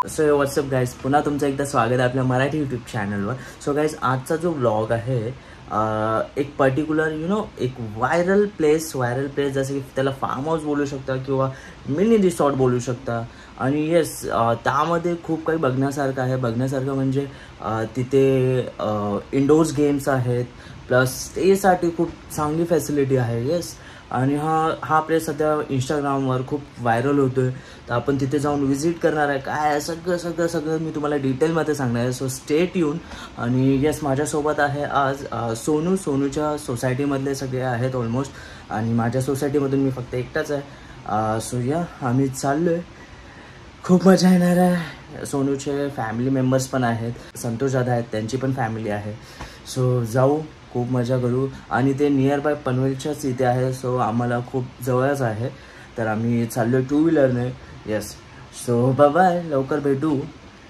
So WhatsApp guys, पुन्हा तुमचं एकदा स्वागत आहे आपल्या मराठी यूट्यूब चॅनलवर. सो गाईज, आजचा जो ब्लॉग आहे एक पर्टिक्युलर एक व्हायरल प्लेस जसं की त्याला फार्म हाऊस बोलू शकता किंवा मिनी रिसॉर्ट बोलू शकता. आणि येस, त्यामध्ये खूप काही बघण्यासारखं आहे. बघण्यासारखं म्हणजे तिथे इंडोर्स गेम्स आहेत, प्लस स्टेसाठी खूप चांगली फॅसिलिटी आहे. येस, आणि हा प्लेस सध्या इंस्टाग्रामवर खूप व्हायरल होतो आहे. तर आपण तिथे जाऊन व्हिजिट करणार आहे. काय सगळं मी तुम्हाला डिटेलमध्ये सांगणार आहे. So stay tune. आणि येस, माझ्यासोबत आहे आज सोनूच्या सोसायटीमधले सगळे आहेत ऑलमोस्ट, आणि माझ्या सोसायटीमधून मी फक्त एकटाच आहे. सो या, आम्ही चाललो आहे. खूप मजा येणार आहे. सोनूचे फॅमिली मेंबर्स पण आहेत, संतोष दादा आहेत, त्यांची पण फॅमिली आहे. सो जाऊ, खूप मजा करू. आणि ते नियर बाय पनवेलच्याच इथे आहे, सो आम्हाला खूप जवळच आहे. तर आम्ही चाललो 2 व्हीलरने. येस, सो बाय, लवकर भेटू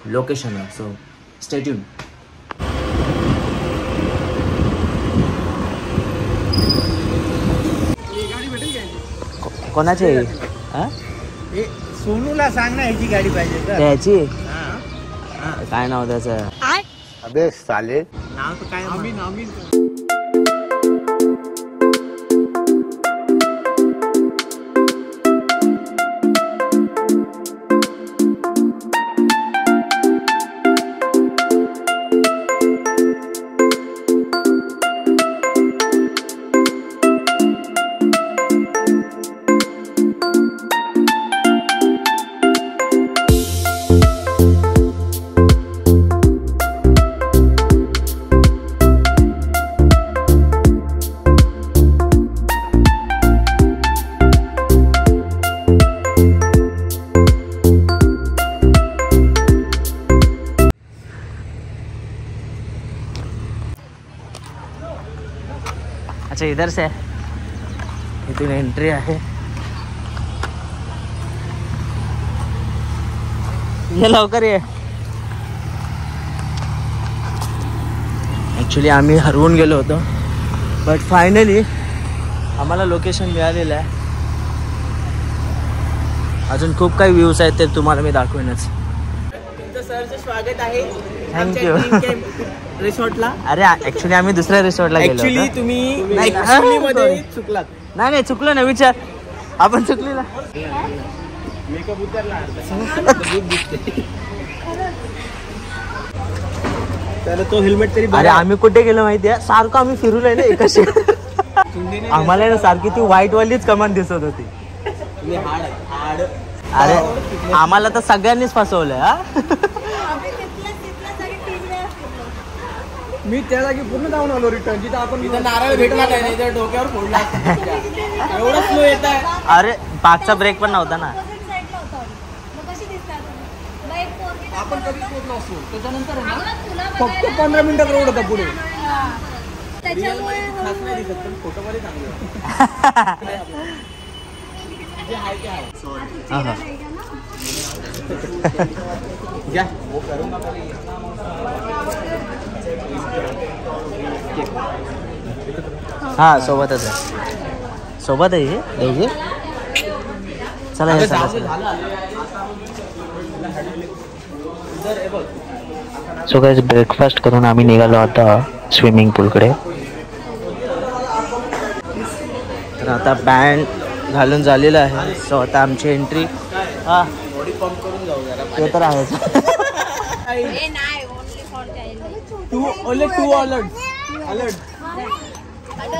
लोकेशनला. So stay tune. कोणाची? सोनूला सांग ना, ह्याची गाडी पाहिजे का? ह्याची काय नाव त्याचं? अबे साले, नाव तर काय? आम्ही अच्छा, इधर से इथून एंट्री आहे. ये लवकर ये. ॲक्च्युली आम्ही हरवून गेलो होतो, बट फायनली आम्हाला लोकेशन मिळालेलं आहे. अजून खूप काही व्ह्यूज आहेत, ते तुम्हाला मी दाखवेनच. सरचं स्वागत आहे. थँक्यू. रिसॉर्टला. अरे ऍक्च्युली आम्ही दुसऱ्या रिसॉर्टला गेलो. ऍक्च्युली तुम्ही मध्ये चुकलात. नाही चुकलो ना, विचार. आपण चुकलेला. मेकअप उतरला. त्याला तो हेल्मेट तरी. अरे आम्ही कुठे गेलो माहिती आहे? सारखं आम्ही फिरून आहे ना एकाशी. आम्हाला ना सारखी ती व्हाईट वालीच कमान दिसत होती. अरे आम्हाला तर सगळ्यांनीच फसवलंय. हा, मी त्या जागी पूर्ण जाऊन आलो रिटर्न. जिथं आपण नारळ भेटला काय नाही, डोक्यावर फोडला. एवढं स्लो येत आहे. अरे पाचचा ब्रेक पण नव्हता ना. आपण कधी पोहोचलो असतो. त्याच्यानंतर फक्त 15 मिनिटात रोड होता पुढे. फोटो मध्ये हा, सोबतच आहे. सोबत आहे हे दोघे. चला. सो गाईज, ब्रेकफास्ट करून आम्ही निघालो आता स्विमिंग पूलकडे. तर आता बँड घालून झालेलं आहे. सो आता आमची एंट्री. हा, बॉडी पंप करून जाऊ जरा. ते तर आहेच. Only 2 alert.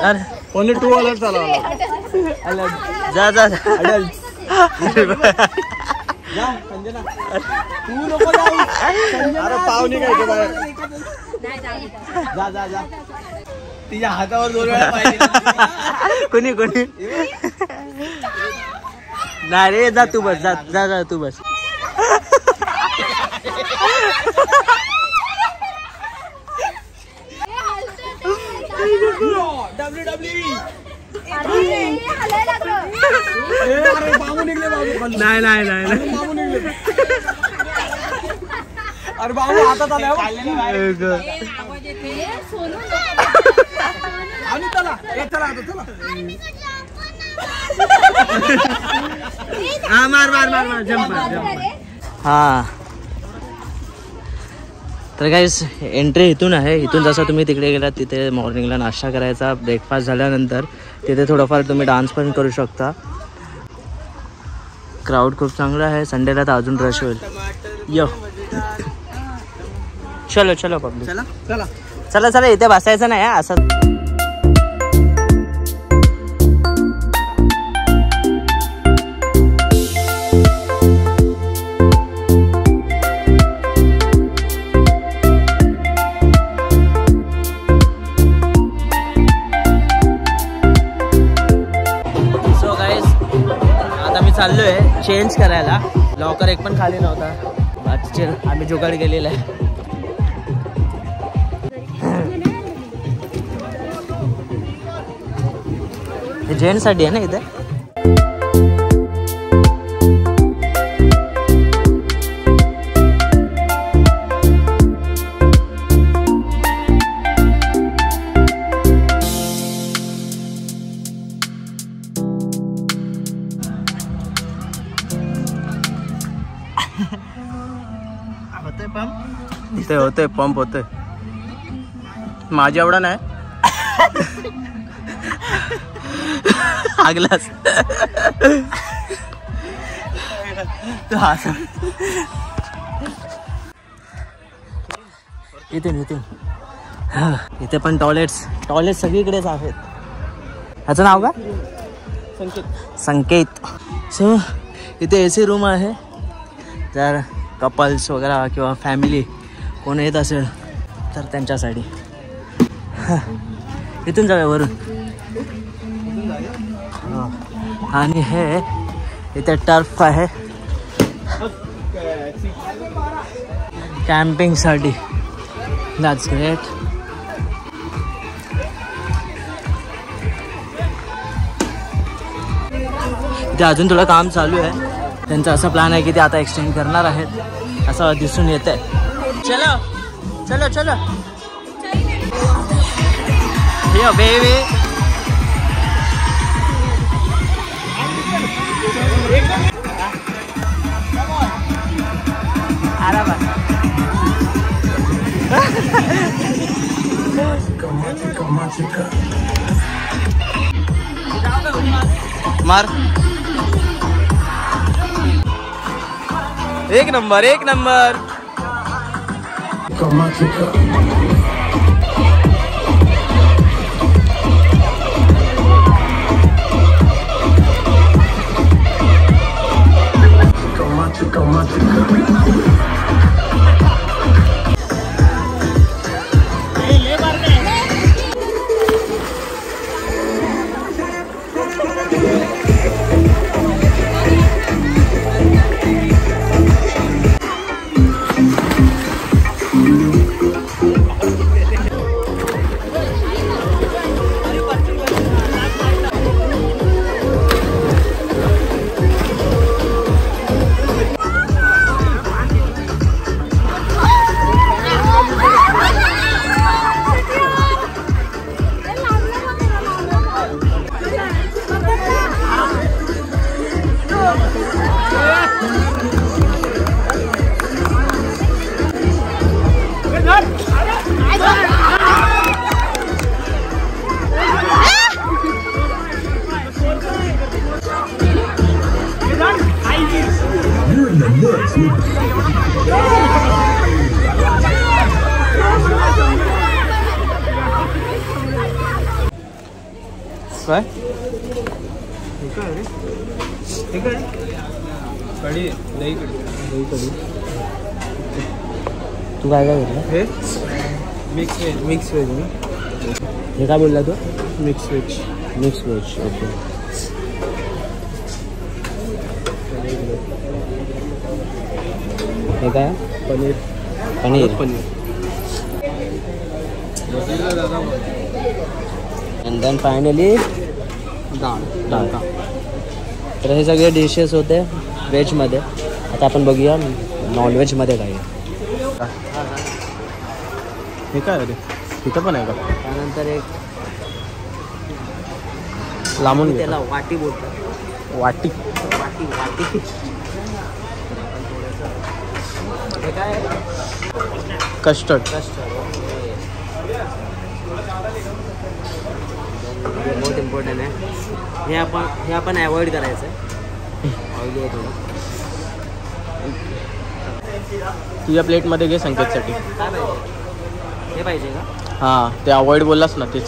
अरे ओनली 2 अलर्ट झाला. जा अडल्ट. जा संजना, तू नको जाऊ. अरे पाहुणे काय के बाहेर. जा. तिच्या हातावर 2 वेळा पाहिजे. कोणी नाही रे, जा तू बस. जा तू बस. WWE. नाही अरे बाबू हातात आलं आणि चला चला मार मार मार मार जंप हा. तर गाईस एंट्री इथून आहे. इथून जसं तुम्ही तिकडे गेलात तिथे मॉर्निंगला नाश्ता करायचा. ब्रेकफास्ट झाल्यानंतर तिथे थोडंफार तुम्ही डान्स पण करू शकता. क्राऊड खूप चांगला आहे. संडेला तर अजून रश होईल. यो चलो चलो पब्लिक चला चला चला चला. इथे बसायचं नाही असं. चाललोय चेंज करायला. लॉकर एक पण खाली नव्हता. आम्ही जुगाड गेलेला आहे. हे जेंट्स साठी आहे ना इथे. होते पंप होते. माझ्या एवढा नाही. आगलास इथे पण टॉयलेट सगळीकडेच आहेत. ह्याचं नाव का? संकेत. सो इथे AC रूम आहे. जर कपल्स वगैरे किंवा फॅमिली कोण येत असेल तर त्यांच्यासाठी. इथून जाऊया वरून. आणि हे इथे टर्फ आहे कॅम्पिंगसाठी. That's great. इथे अजून थोडं काम चालू आहे. त्यांचा असा प्लॅन आहे की ते आता एक्सटेंड करणार आहेत असं दिसून येत आहे. चलो चलो चलो यो बेबी. मार. एक नंबर एक नंबर. काय कढी दही कढी. तू काय काय घेतलं? हे मिक्स व्हेज मी. हे काय बोलला तू? Mix veg. ओके. हे काय? पनीर. अँड देन फायनली डाळ. तर हे सगळे डिशेस होते व्हेजमध्ये. आता आपण बघूया नॉनव्हेजमध्ये काय आहे. हे काय अरे इथं पण आहे का? त्यानंतर एक लांबून त्याला वाटी बोलतात. वाटी वाटी वाटी हे काय कस्टर्ड. कस्टर्ड. बहुत इम्पॉर्टंट आहे. हे आपण अवॉइड करायचं आहे. ऑइली आहे थोडं. तुझ्या प्लेटमध्ये घे संकेतसाठी. काय पाहिजे? हे पाहिजे का? हां ते अवॉइड बोललास ना तेच.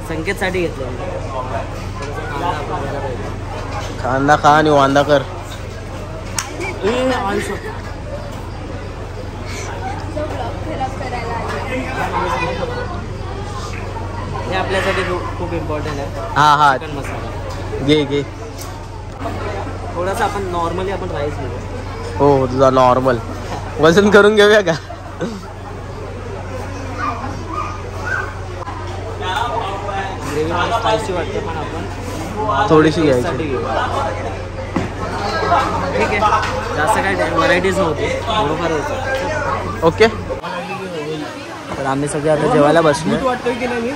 संकेतसाठी घेतलं. कांदा खा आणि वांदा कर. हे आपल्यासाठी खूप इम्पॉर्टंट आहे. हां चिकन मसाला घे. थोडासा आपण नॉर्मली आपण राईस घेऊ. हो तुझा नॉर्मल. वजन करून घेऊया का? ग्रेव्ही मला स्पायसी वाटते पण आपण थोडीशी घ्यायची. ठीक आहे. जास्त काही व्हरायटीज नव्हती. थोडंफार होतं. ओके. तर आम्ही सगळे आता जेवायला बसलो. वाटतोय की नाही?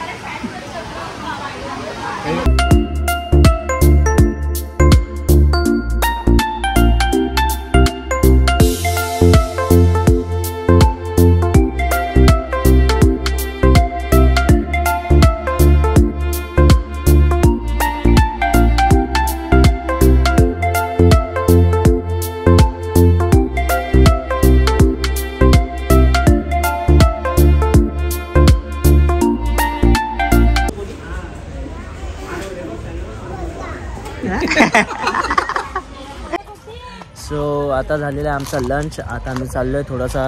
सो आता झालेलं आहे आमचा लंच. आता आम्ही चाललो आहे थोडासा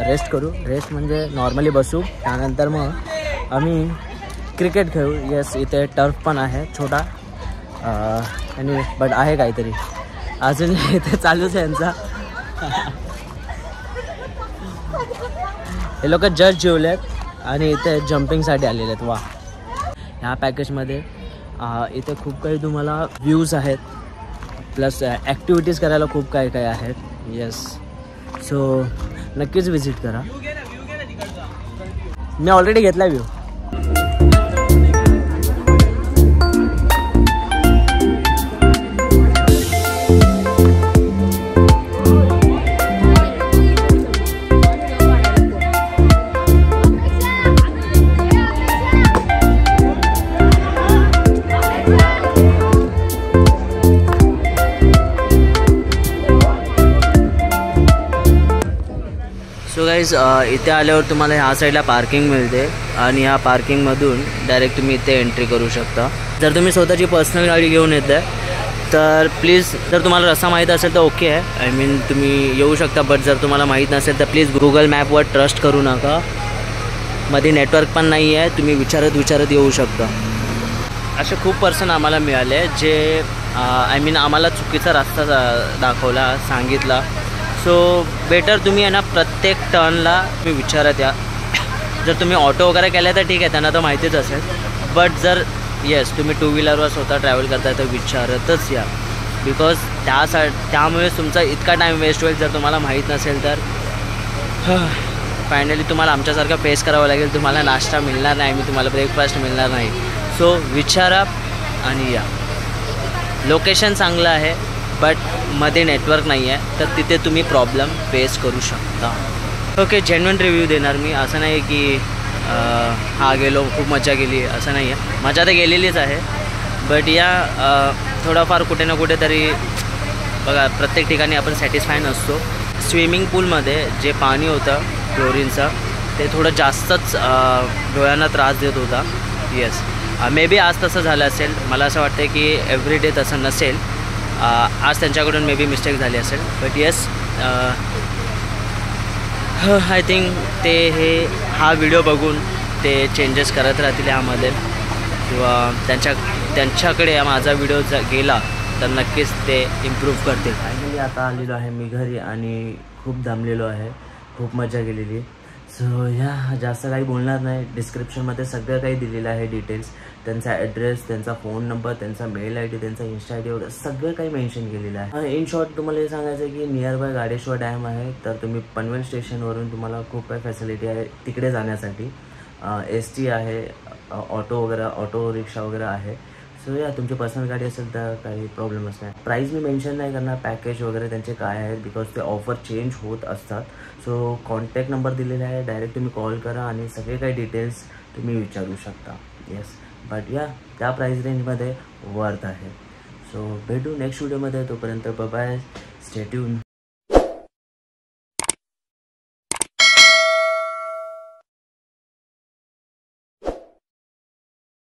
रेस्ट करू. रेस्ट म्हणजे नॉर्मली बसू. त्यानंतर मग आम्ही क्रिकेट खेळू. येस इथे टर्फ पण आहे छोटा आणि बट आहे काहीतरी अजून इथे चालूच आहे यांचा. हे लोक जस्ट जेवलेत आणि इथे जम्पिंगसाठी आलेले आहेत. वा. ह्या पॅकेजमध्ये इथे खूप काही तुम्हाला व्ह्यूज आहेत प्लस ॲक्टिव्हिटीज करायला खूप काही काही आहेत. येस सो नक्कीच विजिट करा. मी ऑलरेडी घेतला व्ह्यू. सो गाईज इथे आल्यावर तुम्हाला ह्या साईडला पार्किंग मिळते आणि ह्या पार्किंगमधून डायरेक्ट तुम्ही इथे एंट्री करू शकता. जर तुम्ही स्वतःची पर्सनल गाडी घेऊन येताय तर प्लीज जर तुम्हाला रस्ता माहीत असेल तर ओके आहे. आय मीन तुम्ही येऊ शकता. बट जर तुम्हाला माहीत नसेल तर प्लीज गुगल मॅपवर ट्रस्ट करू नका. मध्ये नेटवर्क पण नाही आहे. तुम्ही विचारत येऊ शकता. असे खूप पर्सन आम्हाला मिळाले जे आय मीन आम्हाला चुकीचा रस्ता दाखवला सांगितला. सो बेटर तुम्ही आहे ना प्रत्येक टर्नला तुम्ही विचारत या. जर तुम्ही ऑटो वगैरे केलं तर ठीक आहे त्यांना तर माहितीच असेल. बट जर येस तुम्ही टू व्हीलरवर स्वतः ट्रॅव्हल करताय तर विचारतच या. बिकॉज त्यामुळे तुमचा इतका टाईम वेस्ट होईल जर तुम्हाला माहीत नसेल तर. फायनली तुम्हाला आमच्यासारखं फेस करावं लागेल. तुम्हाला नाश्ता मिळणार नाही. मी तुम्हाला ब्रेकफास्ट मिळणार नाही. सो विचारा आणि या. लोकेशन चांगलं आहे बट मध्ये नेटवर्क नाही आहे तर तिथे तुम्ही प्रॉब्लेम फेस करू शकता. ओके जेन्युइन रिव्ह्यू देणार मी. असं नाही की हा गेलो खूप मजा गेली असं नाही आहे. मजा तर गेलेलीच आहे बट या थोडाफार कुठे ना कुठे तरी बघा प्रत्येक ठिकाणी आपण सॅटिस्फाय नसतो. स्विमिंग पूलमध्ये जे पाणी होतं क्लोरीनचं ते थोडं जास्तच डोळ्यांना त्रास देत होता. येस मे बी आज तसं झालं असेल. मला असं वाटतं की एव्हरी डे तसं नसेल. आज त्यांच्याकडून मे बी मिस्टेक झाली असेल. बट येस आय थिंक ते हा व्हिडिओ बघून ते चेंजेस करत राहतील यामध्ये किंवा त्यांच्याकडे माझा व्हिडिओ गेला तर नक्कीच ते इम्प्रूव्ह करतील. फायनली आता आलेलो आहे मी घरी आणि खूप दमलेलो आहे. खूप मजा केलेली. सो या जास्त काही बोलणार नाही. डिस्क्रिप्शनमध्ये सगळं काही दिलेलं आहे डिटेल्स. त्यांचा ॲड्रेस, त्यांचा फोन नंबर, त्यांचा मेल ID, त्यांचा इंस्टा ID वगैरे सगळं काही मेन्शन केलेलं आहे. इन शॉर्ट तुम्हाला हे सांगायचं आहे की नियर बाय गाडेश्वर डॅम आहे, तर तुम्ही पनवेल स्टेशनवरून तुम्हाला खूप काही फॅसिलिटी आहे तिकडे जाण्यासाठी. ST आहे, ऑटो वगैरे, ऑटो रिक्षा वगैरे आहे. सो या तुमची पर्सनल गाडी असेल तर काही प्रॉब्लेमच नाही. प्राईस मी मेन्शन नाही करणार, पॅकेज वगैरे त्यांचे काय आहेत, बिकॉज ते ऑफर चेंज होत असतात. सो कॉन्टॅक्ट नंबर दिलेला आहे, डायरेक्ट तुम्ही कॉल करा आणि सगळे काही डिटेल्स तुम्ही विचारू शकता. येस, बट या त्या प्राईस रेंजमध्ये वर्थ आहे. सो भेटू नेक्स्ट व्हिडिओमध्ये, तोपर्यंत बाय, स्टे ट्यून.